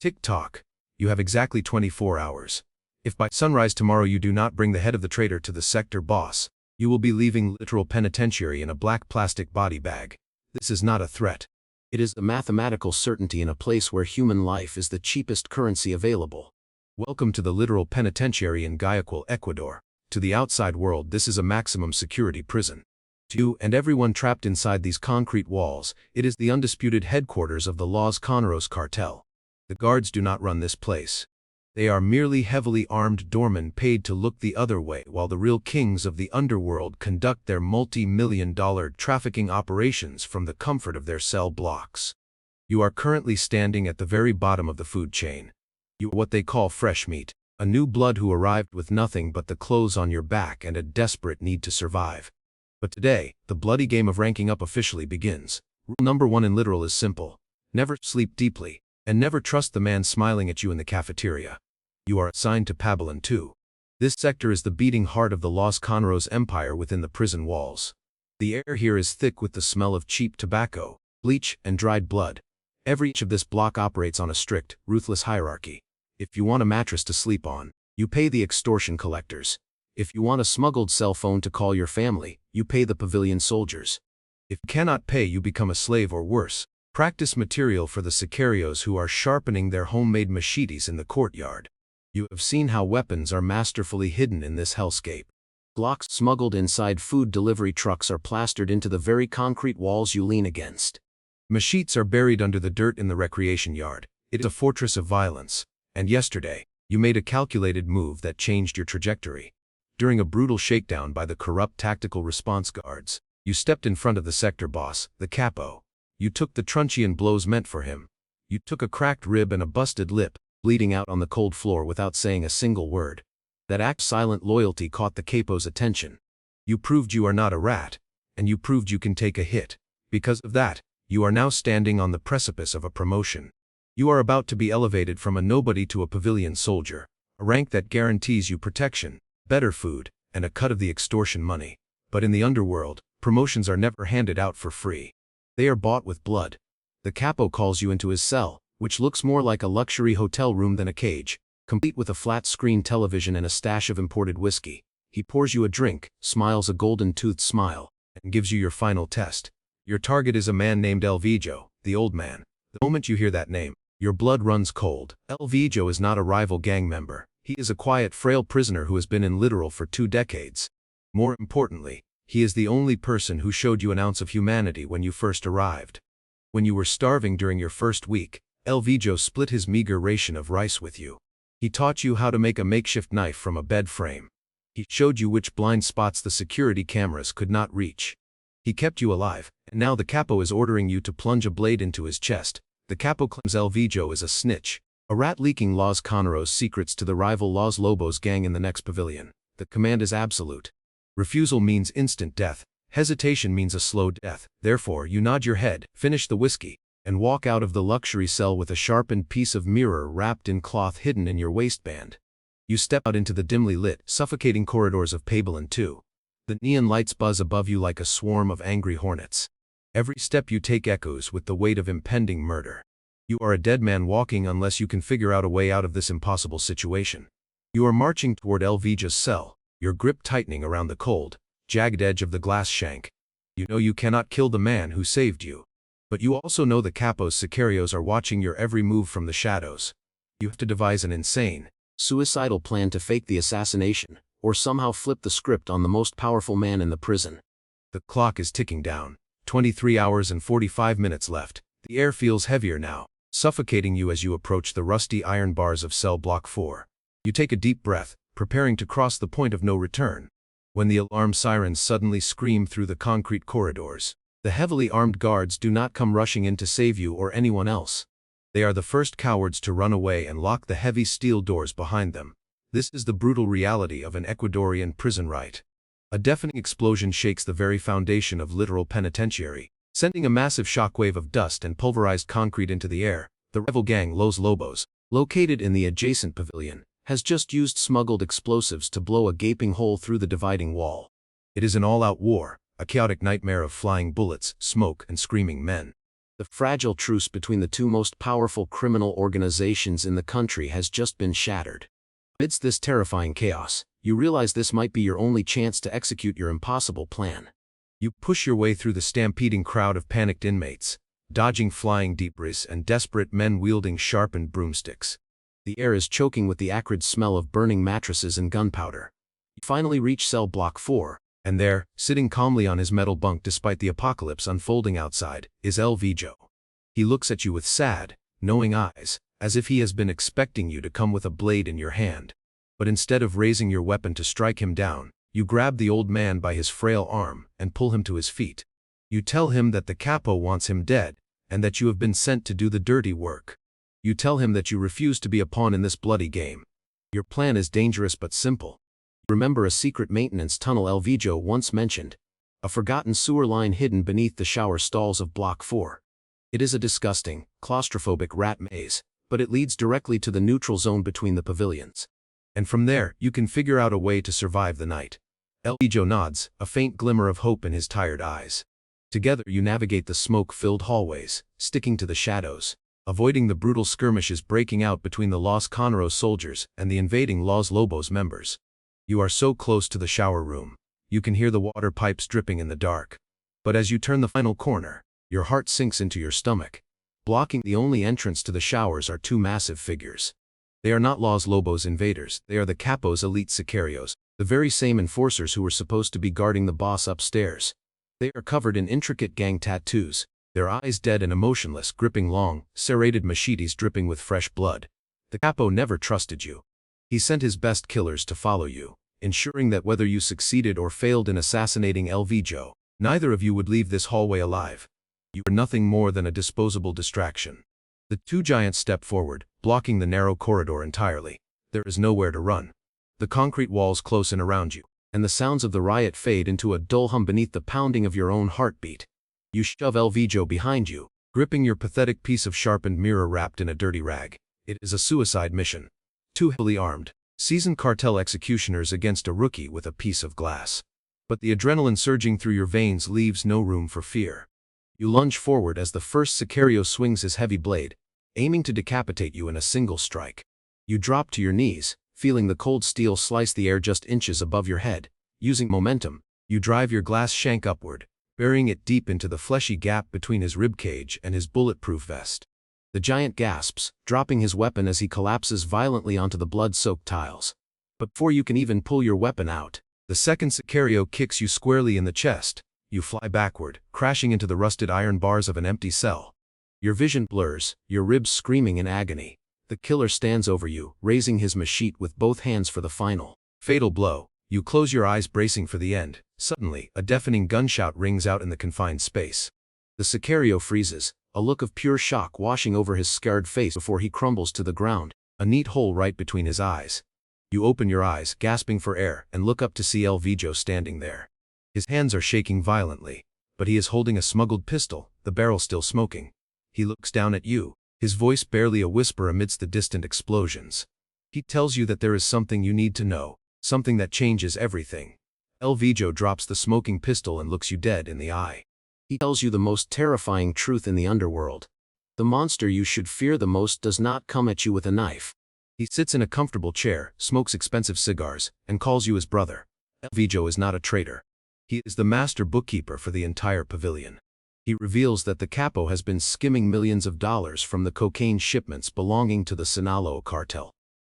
Tick-tock. You have exactly 24 hours. If by sunrise tomorrow you do not bring the head of the traitor to the sector boss, you will be leaving Litoral Penitentiary in a black plastic body bag. This is not a threat. It is a mathematical certainty in a place where human life is the cheapest currency available. Welcome to the Litoral Penitentiary in Guayaquil, Ecuador. To the outside world, this is a maximum security prison. To you and everyone trapped inside these concrete walls, it is the undisputed headquarters of the Los Choneros Cartel. The guards do not run this place. They are merely heavily armed doormen paid to look the other way while the real kings of the underworld conduct their multi-million-dollar trafficking operations from the comfort of their cell blocks. You are currently standing at the very bottom of the food chain. You are what they call fresh meat, a new blood who arrived with nothing but the clothes on your back and a desperate need to survive. But today, the bloody game of ranking up officially begins. Rule number 1 in Literal is simple. Never sleep deeply, and never trust the man smiling at you in the cafeteria. You are assigned to Pabellon 2. This sector is the beating heart of the Los Choneros empire within the prison walls. The air here is thick with the smell of cheap tobacco, bleach, and dried blood. Every inch of this block operates on a strict, ruthless hierarchy. If you want a mattress to sleep on, you pay the extortion collectors. If you want a smuggled cell phone to call your family, you pay the pavilion soldiers. If you cannot pay, you become a slave or worse, practice material for the sicarios who are sharpening their homemade machetes in the courtyard. You have seen how weapons are masterfully hidden in this hellscape. Glocks smuggled inside food delivery trucks are plastered into the very concrete walls you lean against. Machetes are buried under the dirt in the recreation yard. It is a fortress of violence. And yesterday, you made a calculated move that changed your trajectory. During a brutal shakedown by the corrupt tactical response guards, you stepped in front of the sector boss, the capo. You took the truncheon blows meant for him. You took a cracked rib and a busted lip, bleeding out on the cold floor without saying a single word. That act of silent loyalty caught the capo's attention. You proved you are not a rat, and you proved you can take a hit. Because of that, you are now standing on the precipice of a promotion. You are about to be elevated from a nobody to a pavilion soldier, a rank that guarantees you protection, better food, and a cut of the extortion money. But in the underworld, promotions are never handed out for free. They are bought with blood. The capo calls you into his cell, which looks more like a luxury hotel room than a cage, complete with a flat-screen television and a stash of imported whiskey. He pours you a drink, smiles a golden-toothed smile, and gives you your final test. Your target is a man named El Vijo, the old man. The moment you hear that name, your blood runs cold. El Vijo is not a rival gang member. He is a quiet, frail prisoner who has been in Literal for 2 decades. More importantly, he is the only person who showed you an ounce of humanity when you first arrived. When you were starving during your first week, El Vijo split his meager ration of rice with you. He taught you how to make a makeshift knife from a bed frame. He showed you which blind spots the security cameras could not reach. He kept you alive, and now the capo is ordering you to plunge a blade into his chest. The capo claims El Vijo is a snitch, a rat leaking Los Choneros secrets to the rival Los Lobos gang in the next pavilion. The command is absolute. Refusal means instant death. Hesitation means a slow death. Therefore, you nod your head, finish the whiskey, and walk out of the luxury cell with a sharpened piece of mirror wrapped in cloth hidden in your waistband. You step out into the dimly lit, suffocating corridors of Pabellon 2. The neon lights buzz above you like a swarm of angry hornets. Every step you take echoes with the weight of impending murder. You are a dead man walking unless you can figure out a way out of this impossible situation. You are marching toward El Vijo's cell, your grip tightening around the cold, jagged edge of the glass shank. You know you cannot kill the man who saved you. But you also know the capo's sicarios are watching your every move from the shadows. You have to devise an insane, suicidal plan to fake the assassination, or somehow flip the script on the most powerful man in the prison. The clock is ticking down. 23 hours and 45 minutes left. The air feels heavier now, suffocating you as you approach the rusty iron bars of cell block 4. You take a deep breath, preparing to cross the point of no return, when the alarm sirens suddenly scream through the concrete corridors. The heavily armed guards do not come rushing in to save you or anyone else. They are the first cowards to run away and lock the heavy steel doors behind them. This is the brutal reality of an Ecuadorian prison right. A deafening explosion shakes the very foundation of Litoral Penitentiary, sending a massive shockwave of dust and pulverized concrete into the air. The rival gang Los Lobos, located in the adjacent pavilion, has just used smuggled explosives to blow a gaping hole through the dividing wall. It is an all-out war, a chaotic nightmare of flying bullets, smoke, and screaming men. The fragile truce between the two most powerful criminal organizations in the country has just been shattered. Amidst this terrifying chaos, you realize this might be your only chance to execute your impossible plan. You push your way through the stampeding crowd of panicked inmates, dodging flying debris and desperate men wielding sharpened broomsticks. The air is choking with the acrid smell of burning mattresses and gunpowder. You finally reach cell block 4, and there, sitting calmly on his metal bunk despite the apocalypse unfolding outside, is El Vijo. He looks at you with sad, knowing eyes, as if he has been expecting you to come with a blade in your hand. But instead of raising your weapon to strike him down, you grab the old man by his frail arm and pull him to his feet. You tell him that the capo wants him dead, and that you have been sent to do the dirty work. You tell him that you refuse to be a pawn in this bloody game. Your plan is dangerous but simple. Remember a secret maintenance tunnel El Vijo once mentioned, a forgotten sewer line hidden beneath the shower stalls of Block 4. It is a disgusting, claustrophobic rat maze, but it leads directly to the neutral zone between the pavilions. And from there, you can figure out a way to survive the night. El Vijo nods, a faint glimmer of hope in his tired eyes. Together you navigate the smoke-filled hallways, sticking to the shadows, avoiding the brutal skirmishes breaking out between the Los Choneros soldiers and the invading Los Lobos members. You are so close to the shower room, you can hear the water pipes dripping in the dark. But as you turn the final corner, your heart sinks into your stomach. Blocking the only entrance to the showers are two massive figures. They are not Los Lobos invaders, they are the capo's elite sicarios, the very same enforcers who were supposed to be guarding the boss upstairs. They are covered in intricate gang tattoos, their eyes dead and emotionless, gripping long, serrated machetes dripping with fresh blood. The capo never trusted you. He sent his best killers to follow you, ensuring that whether you succeeded or failed in assassinating El Vijo, neither of you would leave this hallway alive. You are nothing more than a disposable distraction. The two giants step forward, blocking the narrow corridor entirely. There is nowhere to run. The concrete walls close in around you, and the sounds of the riot fade into a dull hum beneath the pounding of your own heartbeat. You shove El Vijo behind you, gripping your pathetic piece of sharpened mirror wrapped in a dirty rag. It is a suicide mission. Two heavily armed, seasoned cartel executioners against a rookie with a piece of glass. But the adrenaline surging through your veins leaves no room for fear. You lunge forward as the first sicario swings his heavy blade, aiming to decapitate you in a single strike. You drop to your knees, feeling the cold steel slice the air just inches above your head. Using momentum, you drive your glass shank upward, burying it deep into the fleshy gap between his ribcage and his bulletproof vest. The giant gasps, dropping his weapon as he collapses violently onto the blood-soaked tiles. But before you can even pull your weapon out, the second sicario kicks you squarely in the chest. You fly backward, crashing into the rusted iron bars of an empty cell. Your vision blurs, your ribs screaming in agony. The killer stands over you, raising his machete with both hands for the final, fatal blow. You close your eyes bracing for the end. Suddenly, a deafening gunshot rings out in the confined space. The sicario freezes, a look of pure shock washing over his scarred face before he crumbles to the ground, a neat hole right between his eyes. You open your eyes, gasping for air, and look up to see El Vijo standing there. His hands are shaking violently, but he is holding a smuggled pistol, the barrel still smoking. He looks down at you, his voice barely a whisper amidst the distant explosions. He tells you that there is something you need to know, something that changes everything. El Vijo drops the smoking pistol and looks you dead in the eye. He tells you the most terrifying truth in the underworld. The monster you should fear the most does not come at you with a knife. He sits in a comfortable chair, smokes expensive cigars, and calls you his brother. El Vijo is not a traitor. He is the master bookkeeper for the entire pavilion. He reveals that the capo has been skimming millions of dollars from the cocaine shipments belonging to the Sinaloa Cartel.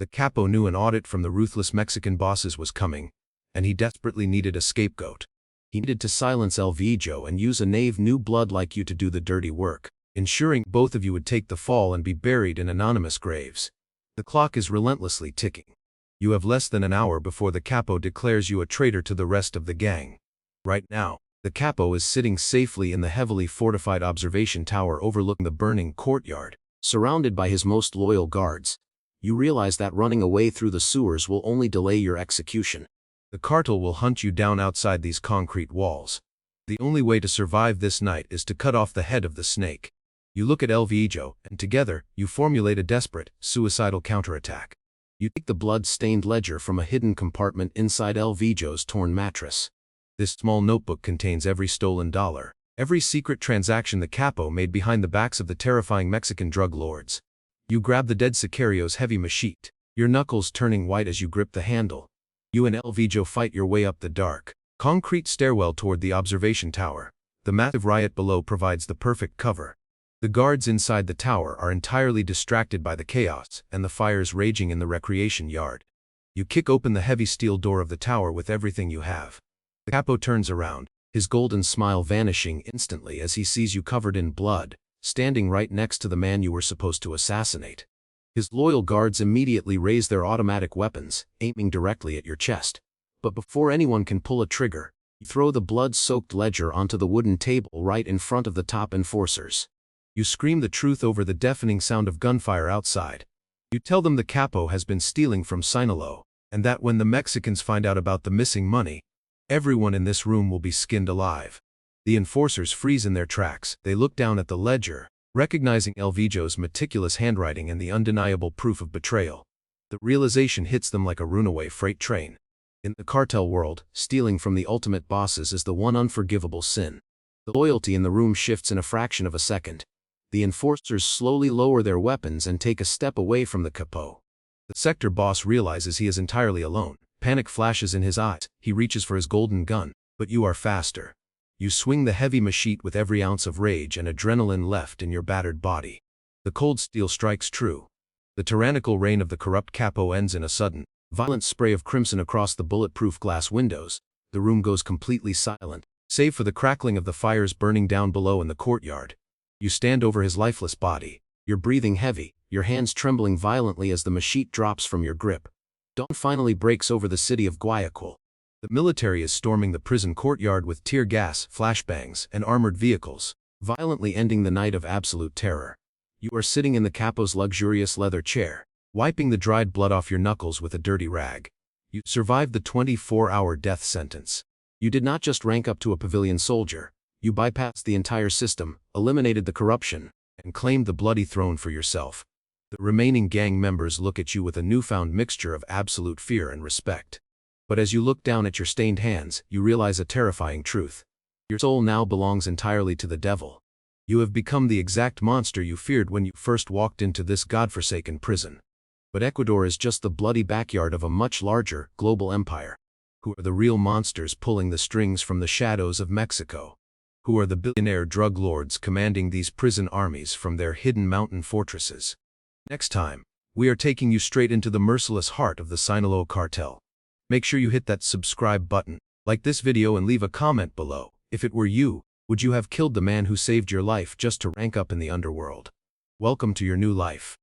The capo knew an audit from the ruthless Mexican bosses was coming, and he desperately needed a scapegoat. He needed to silence El Vijo and use a knave new blood like you to do the dirty work, ensuring both of you would take the fall and be buried in anonymous graves. The clock is relentlessly ticking. You have less than an hour before the capo declares you a traitor to the rest of the gang. Right now, the capo is sitting safely in the heavily fortified observation tower overlooking the burning courtyard, surrounded by his most loyal guards. You realize that running away through the sewers will only delay your execution. The cartel will hunt you down outside these concrete walls. The only way to survive this night is to cut off the head of the snake. You look at El Vijo, and together, you formulate a desperate, suicidal counterattack. You take the blood-stained ledger from a hidden compartment inside El Vijo's torn mattress. This small notebook contains every stolen dollar, Every secret transaction the capo made behind the backs of the terrifying Mexican drug lords. You grab the dead Sicario's heavy machete, your knuckles turning white as you grip the handle. You and El Vijo fight your way up the dark, concrete stairwell toward the observation tower. The massive riot below provides the perfect cover. The guards inside the tower are entirely distracted by the chaos and the fires raging in the recreation yard. You kick open the heavy steel door of the tower with everything you have. The capo turns around, his golden smile vanishing instantly as he sees you covered in blood, standing right next to the man you were supposed to assassinate. His loyal guards immediately raise their automatic weapons, aiming directly at your chest. But before anyone can pull a trigger, you throw the blood-soaked ledger onto the wooden table right in front of the top enforcers. You scream the truth over the deafening sound of gunfire outside. You tell them the capo has been stealing from Sinaloa, and that when the Mexicans find out about the missing money, everyone in this room will be skinned alive. The enforcers freeze in their tracks. They look down at the ledger, recognizing El Vijo's meticulous handwriting and the undeniable proof of betrayal. The realization hits them like a runaway freight train. In the cartel world, stealing from the ultimate bosses is the one unforgivable sin. The loyalty in the room shifts in a fraction of a second. The enforcers slowly lower their weapons and take a step away from the capo. The sector boss realizes he is entirely alone. Panic flashes in his eyes. He reaches for his golden gun, but you are faster. You swing the heavy machete with every ounce of rage and adrenaline left in your battered body. The cold steel strikes true. The tyrannical reign of the corrupt capo ends in a sudden, violent spray of crimson across the bulletproof glass windows. The room goes completely silent, save for the crackling of the fires burning down below in the courtyard. You stand over his lifeless body, your breathing heavy, your hands trembling violently as the machete drops from your grip. Dawn finally breaks over the city of Guayaquil. The military is storming the prison courtyard with tear gas, flashbangs, and armored vehicles, violently ending the night of absolute terror. You are sitting in the capo's luxurious leather chair, wiping the dried blood off your knuckles with a dirty rag. You survived the 24-hour death sentence. You did not just rank up to a pavilion soldier. You bypassed the entire system, eliminated the corruption, and claimed the bloody throne for yourself. The remaining gang members look at you with a newfound mixture of absolute fear and respect. But as you look down at your stained hands, you realize a terrifying truth. Your soul now belongs entirely to the devil. You have become the exact monster you feared when you first walked into this godforsaken prison. But Ecuador is just the bloody backyard of a much larger, global empire. Who are the real monsters pulling the strings from the shadows of Mexico? Who are the billionaire drug lords commanding these prison armies from their hidden mountain fortresses? Next time, we are taking you straight into the merciless heart of the Sinaloa Cartel. Make sure you hit that subscribe button, like this video and leave a comment below. If it were you, would you have killed the man who saved your life just to rank up in the underworld? Welcome to your new life.